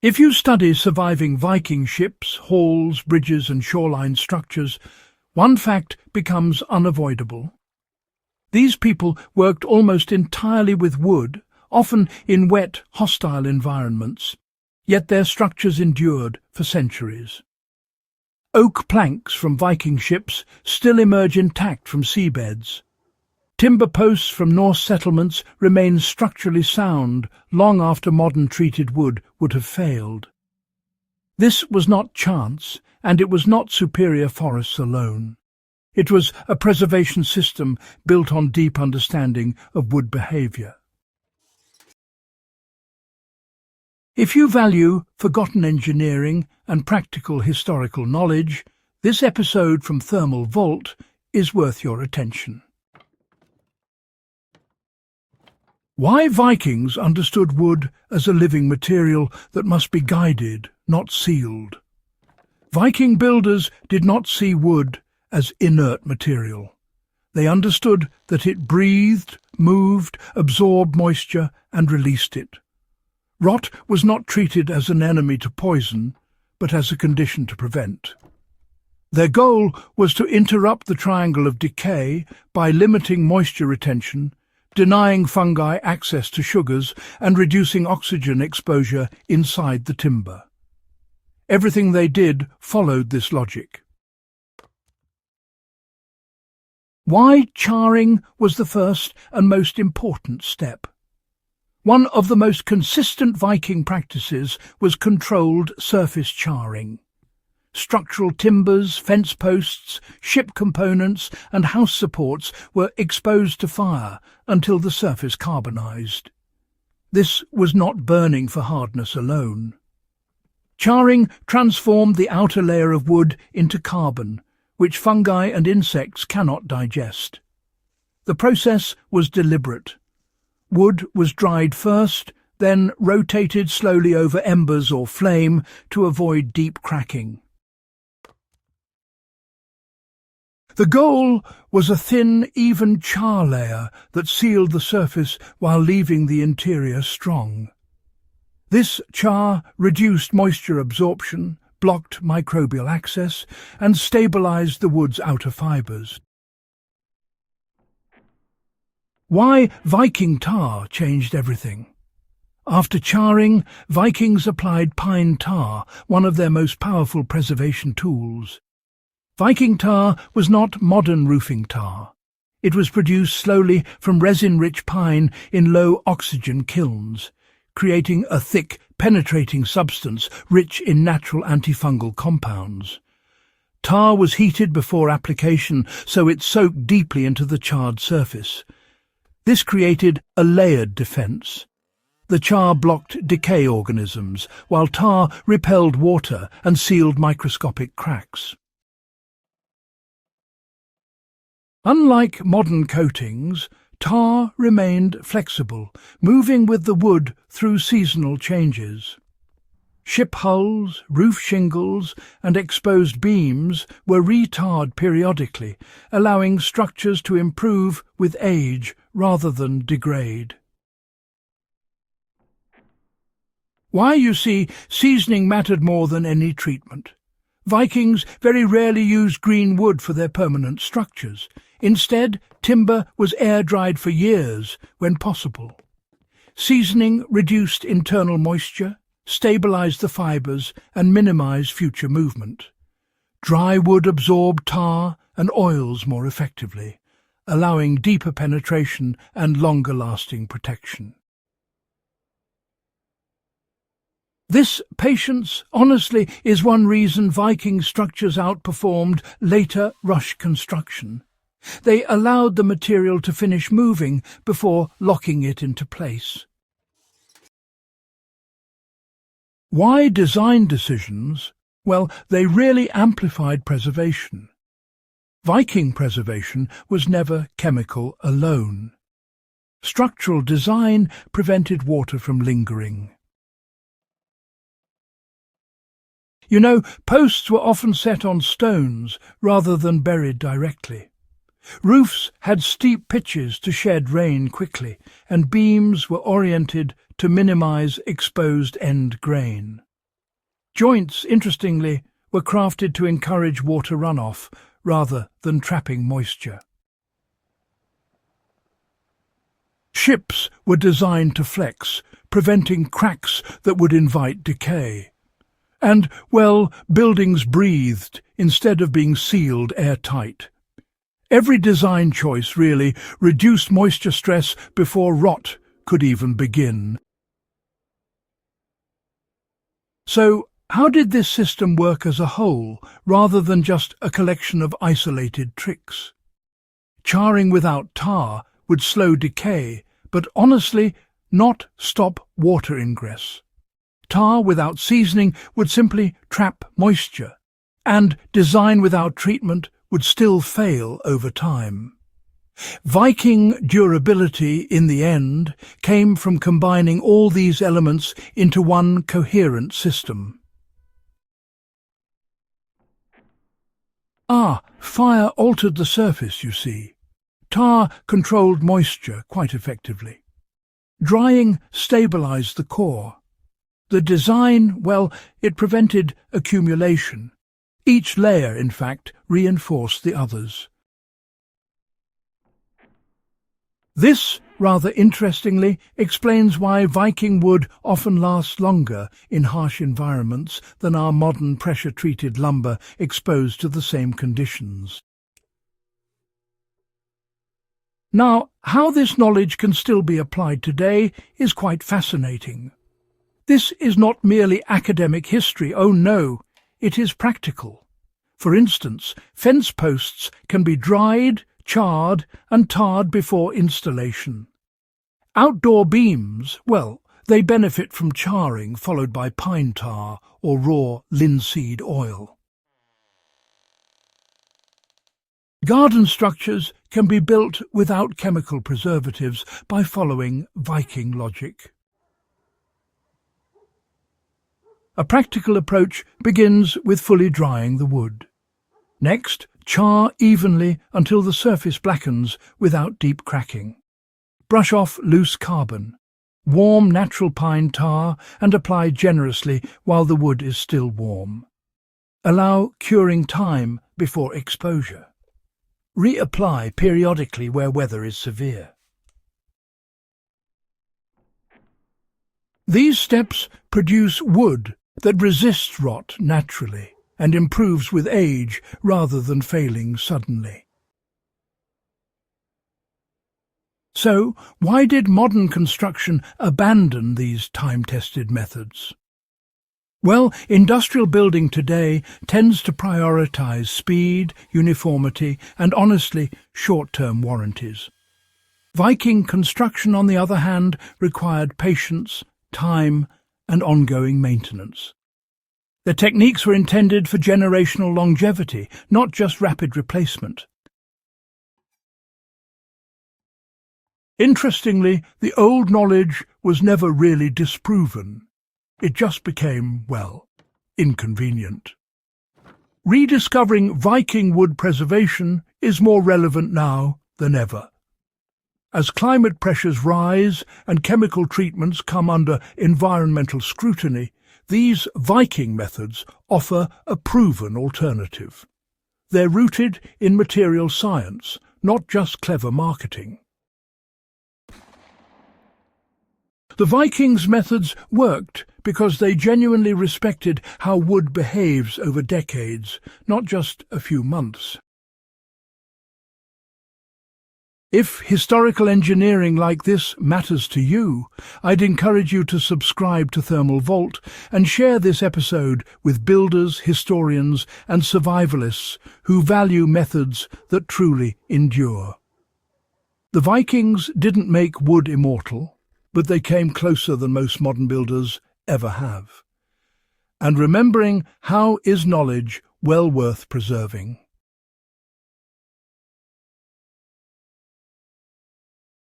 If you study surviving Viking ships, halls, bridges and shoreline structures, one fact becomes unavoidable. These people worked almost entirely with wood, often in wet, hostile environments, yet their structures endured for centuries. Oak planks from Viking ships still emerge intact from seabeds. Timber posts from Norse settlements remain structurally sound long after modern treated wood would have failed. This was not chance, and it was not superior forests alone. It was a preservation system built on deep understanding of wood behaviour. If you value forgotten engineering and practical historical knowledge, this episode from Thermal Vault is worth your attention. Why Vikings understood wood as a living material that must be guided, not sealed. Viking builders did not see wood as inert material. They understood that it breathed, moved, absorbed moisture and released it. Rot was not treated as an enemy to poison, but as a condition to prevent. Their goal was to interrupt the triangle of decay by limiting moisture retention, denying fungi access to sugars, and reducing oxygen exposure inside the timber. Everything they did followed this logic. Why charring was the first and most important step. One of the most consistent Viking practices was controlled surface charring. Structural timbers, fence posts, ship components and house supports were exposed to fire until the surface carbonized. This was not burning for hardness alone. Charring transformed the outer layer of wood into carbon, which fungi and insects cannot digest. The process was deliberate. Wood was dried first, then rotated slowly over embers or flame to avoid deep cracking. The goal was a thin, even char layer that sealed the surface while leaving the interior strong. This char reduced moisture absorption, blocked microbial access, and stabilized the wood's outer fibers. Why Viking tar changed everything. After charring, Vikings applied pine tar, one of their most powerful preservation tools. Viking tar was not modern roofing tar. It was produced slowly from resin-rich pine in low-oxygen kilns, creating a thick, penetrating substance rich in natural antifungal compounds. Tar was heated before application, so it soaked deeply into the charred surface. This created a layered defense. The char blocked decay organisms, while tar repelled water and sealed microscopic cracks. Unlike modern coatings, tar remained flexible, moving with the wood through seasonal changes. Ship hulls, roof shingles, and exposed beams were retarred periodically, allowing structures to improve with age rather than degrade. Why, you see, seasoning mattered more than any treatment. Vikings very rarely used green wood for their permanent structures. Instead, timber was air-dried for years, when possible. Seasoning reduced internal moisture, stabilized the fibers, and minimized future movement. Dry wood absorbed tar and oils more effectively, allowing deeper penetration and longer-lasting protection. This patience, honestly, is one reason Viking structures outperformed later rush construction. They allowed the material to finish moving before locking it into place. Why design decisions? Well, they really amplified preservation. Viking preservation was never chemical alone. Structural design prevented water from lingering. You know, posts were often set on stones rather than buried directly. Roofs had steep pitches to shed rain quickly, and beams were oriented to minimize exposed end grain. Joints, interestingly, were crafted to encourage water runoff rather than trapping moisture. Ships were designed to flex, preventing cracks that would invite decay. And, well, buildings breathed instead of being sealed airtight. Every design choice, really, reduced moisture stress before rot could even begin. So, how did this system work as a whole, rather than just a collection of isolated tricks? Charring without tar would slow decay, but honestly, not stop water ingress. Tar without seasoning would simply trap moisture, and design without treatment would still fail over time. Viking durability, in the end, came from combining all these elements into one coherent system. Fire altered the surface, you see. Tar controlled moisture quite effectively. Drying stabilized the core. The design, well, it prevented accumulation. Each layer, in fact, reinforced the others. This, rather interestingly, explains why Viking wood often lasts longer in harsh environments than our modern pressure-treated lumber exposed to the same conditions. Now, how this knowledge can still be applied today is quite fascinating. This is not merely academic history, oh no, it is practical. For instance, fence posts can be dried, charred and tarred before installation. Outdoor beams, well, they benefit from charring followed by pine tar or raw linseed oil. Garden structures can be built without chemical preservatives by following Viking logic. A practical approach begins with fully drying the wood. Next, char evenly until the surface blackens without deep cracking. Brush off loose carbon. Warm natural pine tar and apply generously while the wood is still warm. Allow curing time before exposure. Reapply periodically where weather is severe. These steps produce wood that resists rot naturally and improves with age rather than failing suddenly. So, why did modern construction abandon these time-tested methods? Well, industrial building today tends to prioritize speed, uniformity, and honestly, short-term warranties. Viking construction, on the other hand, required patience, time, and ongoing maintenance. The techniques were intended for generational longevity, not just rapid replacement. Interestingly, the old knowledge was never really disproven. It just became, well, inconvenient. Rediscovering Viking wood preservation is more relevant now than ever. As climate pressures rise and chemical treatments come under environmental scrutiny, these Viking methods offer a proven alternative. They're rooted in material science, not just clever marketing. The Vikings' methods worked because they genuinely respected how wood behaves over decades, not just a few months. If historical engineering like this matters to you, I'd encourage you to subscribe to Thermal Vault and share this episode with builders, historians and survivalists who value methods that truly endure. The Vikings didn't make wood immortal, but they came closer than most modern builders ever have. And remembering how is knowledge well worth preserving.